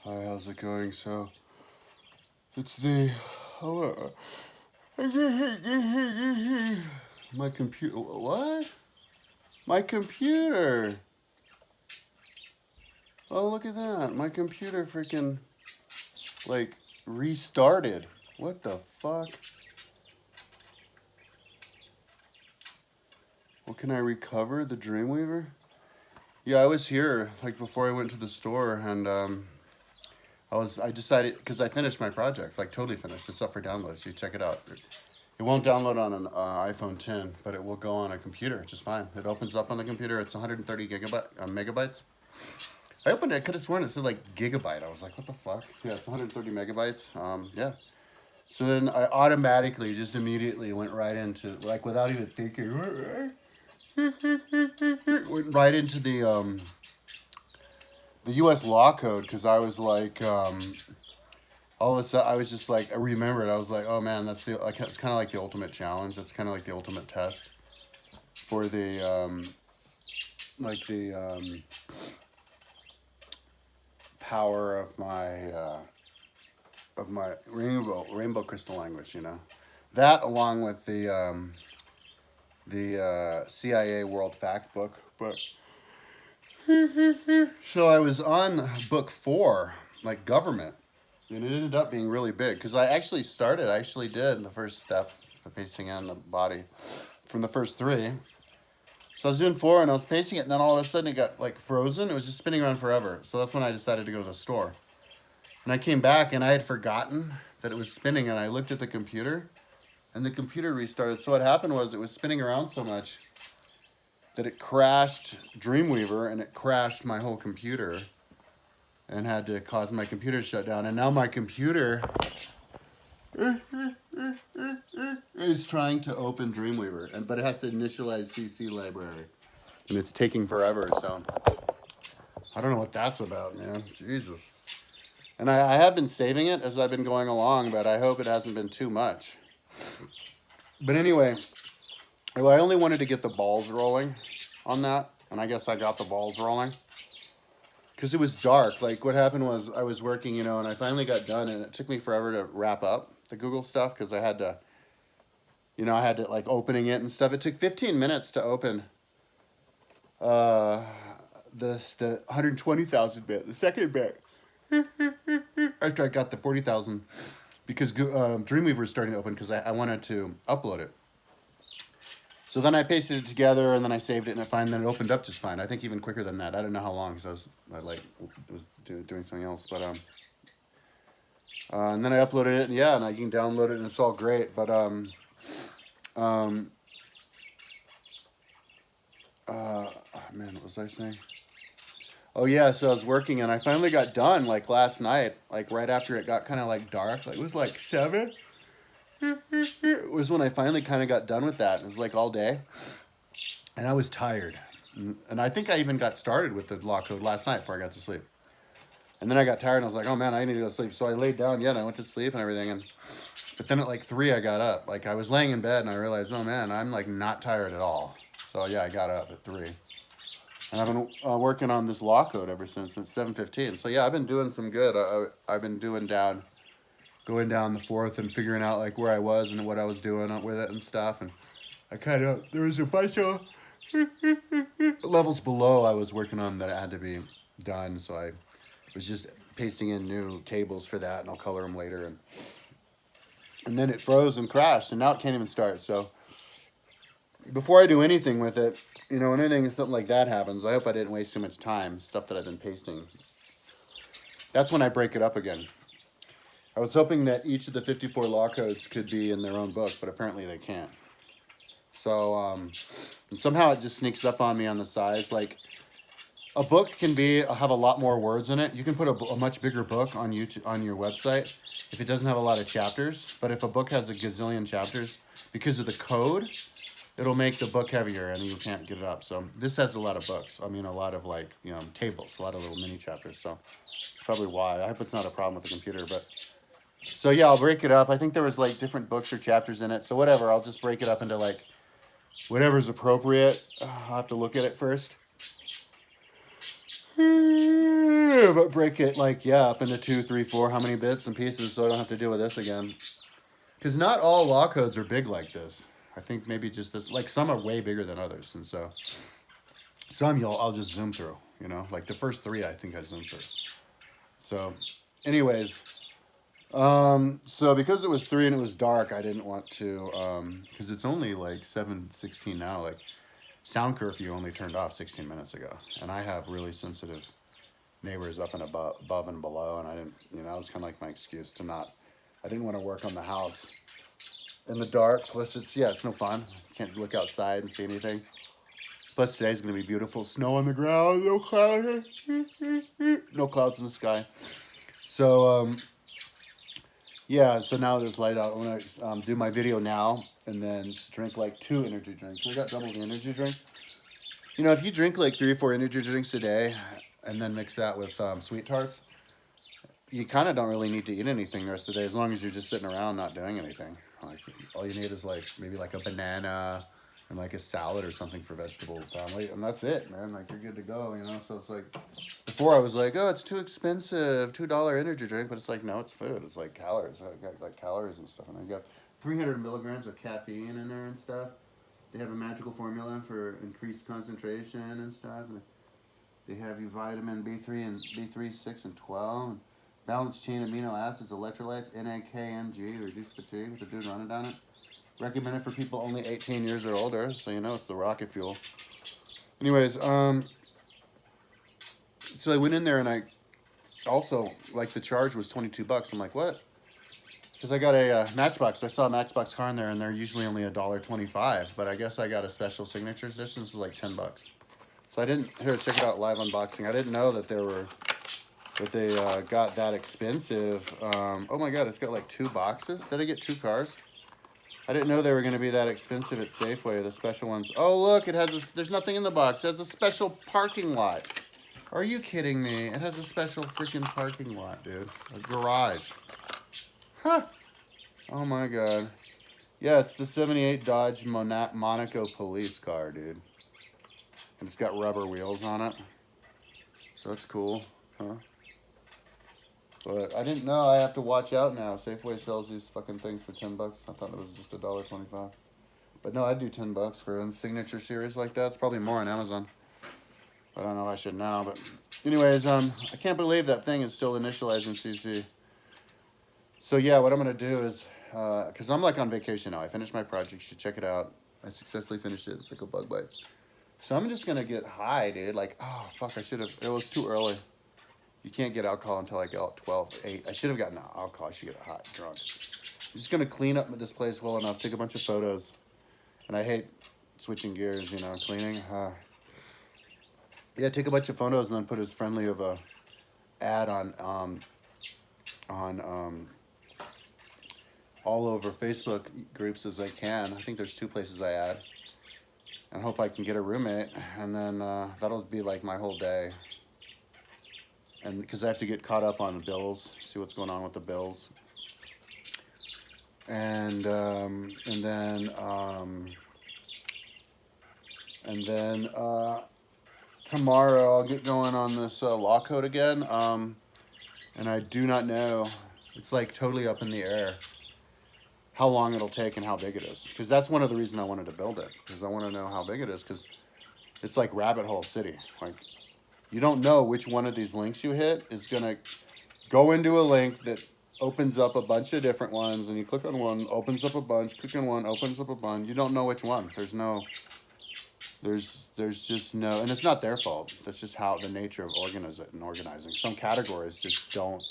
Hi, how's it going? So, it's the. Oh, my computer. What? My computer! Oh, look at that. My computer freaking, like, restarted. What the fuck? Well, can I recover the Dreamweaver? Yeah, I was here, like, before I went to the store, and, I decided, because I finished my project, like, totally finished. It's up for download, so you check it out. It won't download on an iPhone 10, but it will go on a computer, which is fine. It opens up on the computer. It's 130 megabytes. I opened it. I could have sworn it said like gigabyte. I was like, what the fuck? Yeah, it's 130 megabytes. Yeah. So then I automatically, just immediately went right into, like without even thinking, went right into the U.S. law code because I was like, all of a sudden I was just like, I remembered. I was like, oh man, that's the like it's kind of like the ultimate challenge. That's kind of like the ultimate test for the like the power of my rainbow crystal language. You know, that along with the CIA World Fact Book. But so I was on book 4, like government, and it ended up being really big because I actually did the first step, the pasting on the body, from the first 3. So I was doing 4 and I was pasting it, and then all of a sudden it got like frozen. It was just spinning around forever. So that's when I decided to go to the store. And I came back and I had forgotten that it was spinning, and I looked at the computer and the computer restarted. So what happened was it was spinning around so much that it crashed Dreamweaver and it crashed my whole computer and had to cause my computer to shut down. And now my computer is trying to open Dreamweaver, but it has to initialize CC library. And it's taking forever, so I don't know what that's about, man. Jesus. And I have been saving it as I've been going along, but I hope it hasn't been too much. But anyway, well, I only wanted to get the balls rolling on that, and I guess I got the balls rolling. Because it was dark. Like, what happened was I was working, and I finally got done, and it took me forever to wrap up the Google stuff because I had to, like, opening it and stuff. It took 15 minutes to open the 120,000 bit, the second bit. After I got the 40,000, because Dreamweaver was starting to open because I wanted to upload it. So then I pasted it together and then I saved it, and then it opened up just fine. I think even quicker than that. I don't know how long because I was doing something else, but and then I uploaded it, and yeah, and I can download it and it's all great. But man, what was I saying? Oh yeah, so I was working and I finally got done like last night, like right after it got kind of like dark. Like it was like 7. It was when I finally kind of got done with that. It was like all day, and I was tired. And I think I even got started with the law code last night before I got to sleep. And then I got tired and I was like, oh man, I need to go to sleep. So I laid down, and I went to sleep and everything. But then at like 3, I got up. Like I was laying in bed and I realized, oh man, I'm like not tired at all. So yeah, I got up at 3. And I've been working on this law code ever since. It's 7:15. So yeah, I've been doing some good. I've been going down the 4th and figuring out like where I was and what I was doing with it and stuff. And there was a bunch of levels below I was working on that had to be done. So I was just pasting in new tables for that, and I'll color them later. And then it froze and crashed, and now it can't even start. So before I do anything with it, something like that happens, I hope I didn't waste too much time, stuff that I've been pasting. That's when I break it up again. I was hoping that each of the 54 law codes could be in their own book, but apparently they can't. So, and somehow it just sneaks up on me on the size. Like, a book can have a lot more words in it. You can put a much bigger book on YouTube, on your website if it doesn't have a lot of chapters. But if a book has a gazillion chapters, because of the code, it'll make the book heavier and you can't get it up. So this has a lot of books. I mean, a lot of tables, a lot of little mini chapters. So that's probably why. I hope it's not a problem with the computer. But so yeah, I'll break it up. I think there was like different books or chapters in it. So whatever, I'll just break it up into like whatever's appropriate. I'll have to look at it first. but break it like, yeah, up into 2, 3, 4, how many bits and pieces so I don't have to deal with this again. Because not all law codes are big like this. I think maybe just this, like some are way bigger than others. And so some I'll just zoom through, you know, like the first 3 I think I zoomed through. So anyways, so because it was 3 and it was dark, I didn't want to, because it's only like 7:16 now, like sound curfew only turned off 16 minutes ago. And I have really sensitive neighbors up and above and below. And I didn't, you know, that was kind of like my excuse to not, I didn't want to work on the house in the dark. Plus it's no fun. You can't look outside and see anything. Plus today's going to be beautiful. Snow on the ground, no clouds, no clouds in the sky. So, yeah, so now there's light out. I'm going to do my video now and then just drink like 2 energy drinks. So I got double the energy drink. You know, if you drink like 3 or 4 energy drinks a day and then mix that with sweet tarts, you kind of don't really need to eat anything the rest of the day as long as you're just sitting around not doing anything. Like all you need is like maybe like a banana and like a salad or something for vegetable family, and that's it, man. Like you're good to go, you know. So it's like before I was like, oh, it's too expensive, $2 energy drink, but it's like no, it's food. It's like calories, like calories and stuff, and I got 300 milligrams of caffeine in there and stuff. They have a magical formula for increased concentration and stuff. And they have you vitamin B3 and B3, 6, and 12. And balanced chain amino acids, electrolytes, NAKMG, reduce fatigue with the dude running down it. Recommended for people only 18 years or older, so you know it's the rocket fuel. Anyways, so I went in there and I also, like the charge was $22. I'm like, what? Because I got a Matchbox. I saw a Matchbox car in there, and they're usually only $1.25. But I guess I got a special signature edition. This is like $10. So I didn't check it out live unboxing. I didn't know that they got that expensive. Oh my God, it's got like 2 boxes. Did I get 2 cars? I didn't know they were going to be that expensive at Safeway. The special ones. Oh look, it has there's nothing in the box. It has a special parking lot. Are you kidding me? It has a special freaking parking lot, dude. A garage. Huh. Oh my God. Yeah, it's the 78 Dodge Monaco police car, dude. And it's got rubber wheels on it. So that's cool. Huh? But I didn't know I have to watch out now. Safeway sells these fucking things for $10. I thought it was just $1.25. But no, I'd do $10 for a signature series like that. It's probably more on Amazon. I don't know if I should now, but anyways, I can't believe that thing is still initializing CC. So yeah, what I'm gonna do is, cause I'm like on vacation now. I finished my project. You should check it out. I successfully finished it. It's like a bug bite. So I'm just gonna get high, dude. Like, oh fuck, it was too early. You can't get alcohol until like 12, 8. I should have gotten alcohol. I should get hot, drunk. I'm just gonna clean up this place well enough. Take a bunch of photos. And I hate switching gears, you know, cleaning. Yeah, take a bunch of photos and then put as friendly of a ad on all over Facebook groups as I can. I think there's 2 places I add. And hope I can get a roommate. And then that'll be like my whole day. And because I have to get caught up on the bills, see what's going on with the bills. And then tomorrow I'll get going on this law code again. And I do not know. It's like totally up in the air how long it'll take and how big it is. Because that's one of the reasons I wanted to build it. Because I want to know how big it is. Because it's like rabbit hole city. Like you don't know which one of these links you hit is going to go into a link that opens up a bunch of different ones. And you click on one, opens up a bunch. Click on one, opens up a bunch. You don't know which one. There's just no, and it's not their fault. That's just how the nature of organizing. Some categories just don't.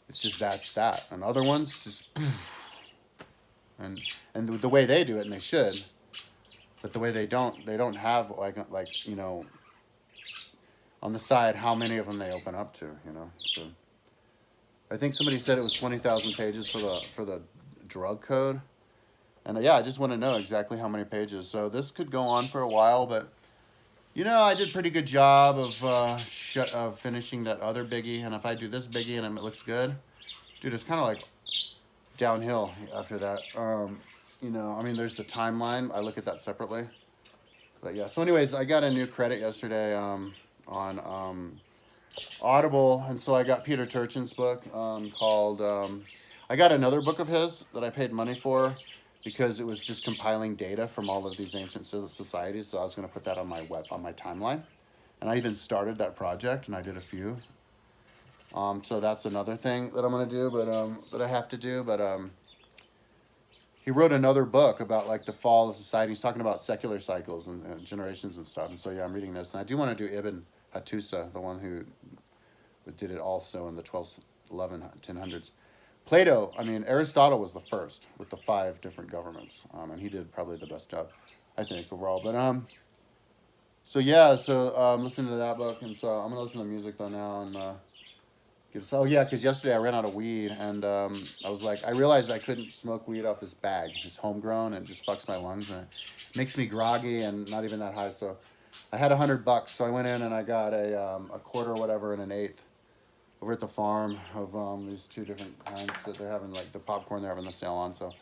It's just that's that, and other ones just, and the way they do it, and they should, but the way they don't have like you know, on the side how many of them they open up to, you know. So I think somebody said it was 20,000 pages for the drug code. And yeah, I just want to know exactly how many pages. So this could go on for a while, but you know, I did a pretty good job of finishing that other biggie. And if I do this biggie and it looks good, dude, it's kind of like downhill after that. You know, I mean, there's the timeline. I look at that separately. But yeah, so anyways, I got a new credit yesterday on Audible, and so I got Peter Turchin's book called. I got another book of his that I paid money for because it was just compiling data from all of these ancient societies. So I was going to put that on my timeline, and I even started that project, and I did a few. So that's another thing that I'm going to do, but that I have to do. But he wrote another book about like the fall of society. He's talking about secular cycles and generations and stuff. And so yeah, I'm reading this, and I do want to do Ibn Hattusa, the one who did it also in the 12th, 1000s. Plato, I mean, Aristotle was the first with the 5 different governments, and he did probably the best job, I think, overall. But so yeah, so listening to that book, and so I'm gonna listen to music though now and oh yeah, because yesterday I ran out of weed, and I was like, I realized I couldn't smoke weed off this bag. It's homegrown and it just fucks my lungs and it makes me groggy and not even that high. So I had $100, so I went in and I got a quarter or whatever and an eighth over at the farm of these 2 different kinds that they're having, like the popcorn they're having the sale on. So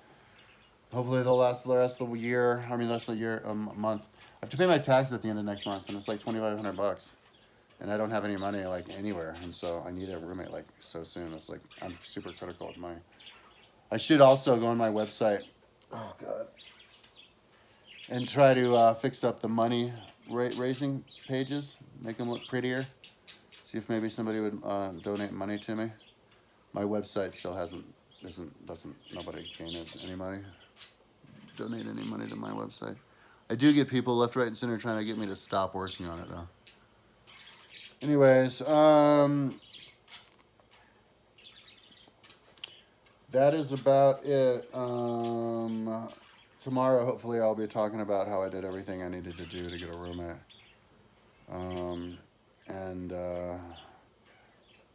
hopefully they'll last the rest of the year. I mean, the rest of the year, month. I have to pay my taxes at the end of next month, and it's like $2,500, and I don't have any money like anywhere, and so I need a roommate like so soon. It's like I'm super critical with money. I should also go on my website. Oh God. And try to fix up the money raising pages, make them look prettier. See if maybe somebody would donate money to me. My website still doesn't nobody gains any money. Donate any money to my website. I do get people left, right, and center trying to get me to stop working on it though. Anyways, that is about it. Tomorrow, hopefully, I'll be talking about how I did everything I needed to do to get a roommate. And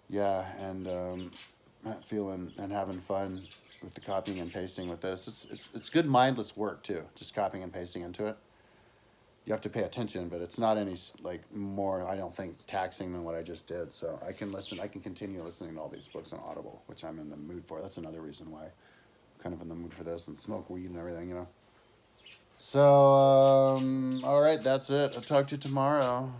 yeah, and feeling and having fun with the copying and pasting with this. It's good mindless work too, just copying and pasting into it. You have to pay attention, but it's not any like more, I don't think, taxing than what I just did. So I can continue listening to all these books on Audible, which I'm in the mood for. That's another reason why I'm kind of in the mood for this, and smoke weed and everything, you know. So, all right, that's it. I'll talk to you tomorrow.